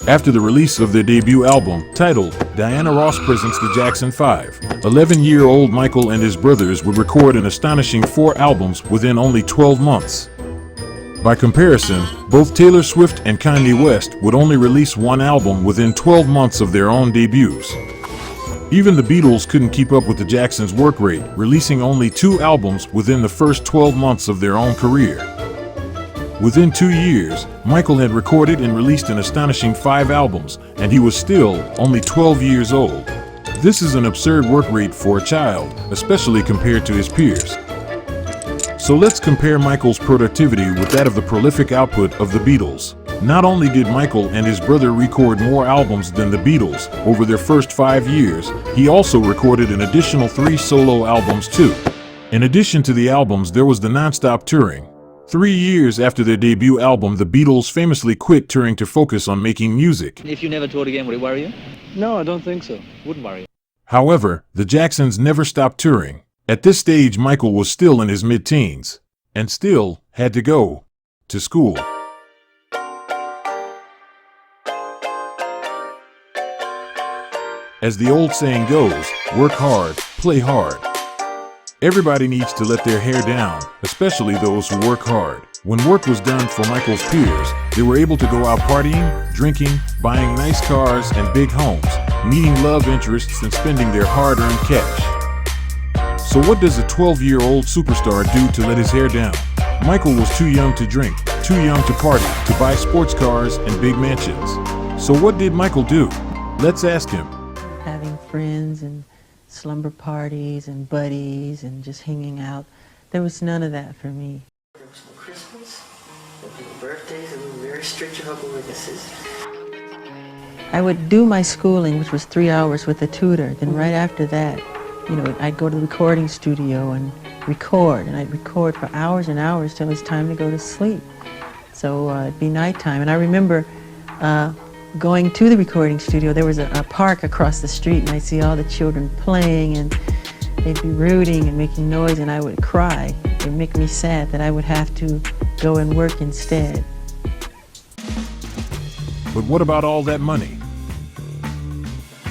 After the release of their debut album, titled Diana Ross Presents the Jackson 5, 11-year-old Michael and his brothers would record an astonishing 4 albums within only 12 months. By comparison, both Taylor Swift and Kanye West would only release 1 album within 12 months of their own debuts. Even the Beatles couldn't keep up with the Jacksons' work rate, releasing only 2 albums within the first 12 months of their own career. Within 2 years, Michael had recorded and released an astonishing 5 albums, and he was still only 12 years old. This is an absurd work rate for a child, especially compared to his peers. So let's compare Michael's productivity with that of the prolific output of the Beatles. Not only did Michael and his brother record more albums than the Beatles over their first 5 years, he also recorded an additional 3 solo albums too. In addition to the albums, there was the non-stop touring. 3 years after their debut album, the Beatles famously quit touring to focus on making music. If you never toured again, would it worry you? No, I don't think so. Wouldn't worry you. However, the Jacksons never stopped touring. At this stage, Michael was still in his mid-teens and still had to go to school. As the old saying goes, work hard, play hard. Everybody needs to let their hair down, especially those who work hard. When work was done for Michael's peers, they were able to go out partying, drinking, buying nice cars and big homes, meeting love interests and spending their hard-earned cash. So what does a 12-year-old superstar do to let his hair down? Michael was too young to drink, too young to party, to buy sports cars and big mansions. So what did Michael do? Let's ask him. Having friends and slumber parties and buddies and just hanging out. There was none of that for me. There was no Christmas, no birthdays, and we were very strict Jehovah's Witnesses. I would do my schooling, which was 3 hours with a tutor. Then right after that, I'd go to the recording studio and record, and I'd record for hours and hours till it's time to go to sleep. So it'd be nighttime, and I remember going to the recording studio. There was a park across the street, and I'd see all the children playing, and they'd be rooting and making noise, and I would cry. It would make me sad that I would have to go and work instead. But what about all that money?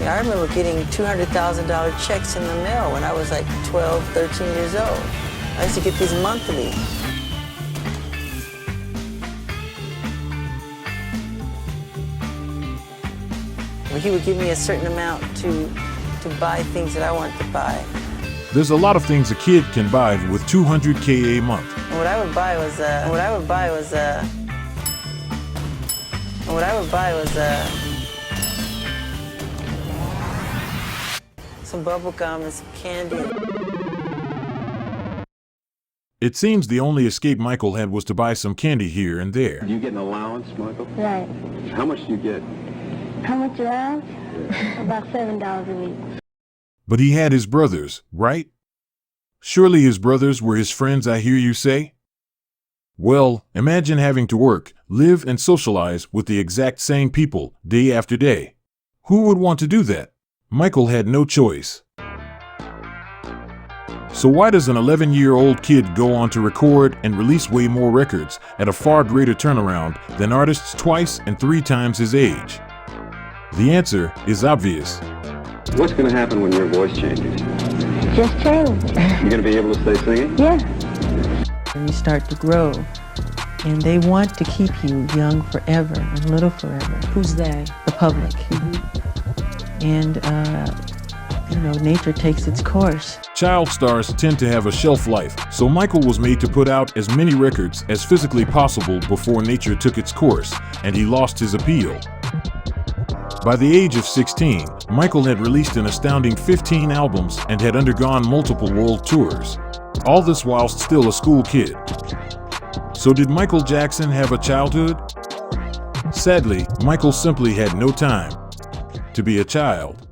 I remember getting $200,000 checks in the mail when I was like 12, 13 years old. I used to get these monthly. He would give me a certain amount to buy things that I wanted to buy. There's a lot of things a kid can buy with $200K a month. And what I would buy was some bubble gum and some candy. It seems the only escape Michael had was to buy some candy here and there. Do you get an allowance, Michael? Right. How much do you get? How much allowance? About $7 a week. But he had his brothers, right? Surely his brothers were his friends, I hear you say? Well, imagine having to work, live, and socialize with the exact same people day after day. Who would want to do that? Michael had no choice. So why does an 11-year-old kid go on to record and release way more records at a far greater turnaround than artists twice and 3 times his age? The answer is obvious. What's going to happen when your voice changes? Just change. You're going to be able to stay singing? Yeah. And you start to grow, and they want to keep you young forever and little forever. Who's they? The public. And, nature takes its course. Child stars tend to have a shelf life, so Michael was made to put out as many records as physically possible before nature took its course, and he lost his appeal. By the age of 16, Michael had released an astounding 15 albums and had undergone multiple world tours. All this whilst still a school kid. So did Michael Jackson have a childhood? Sadly, Michael simply had no time to be a child.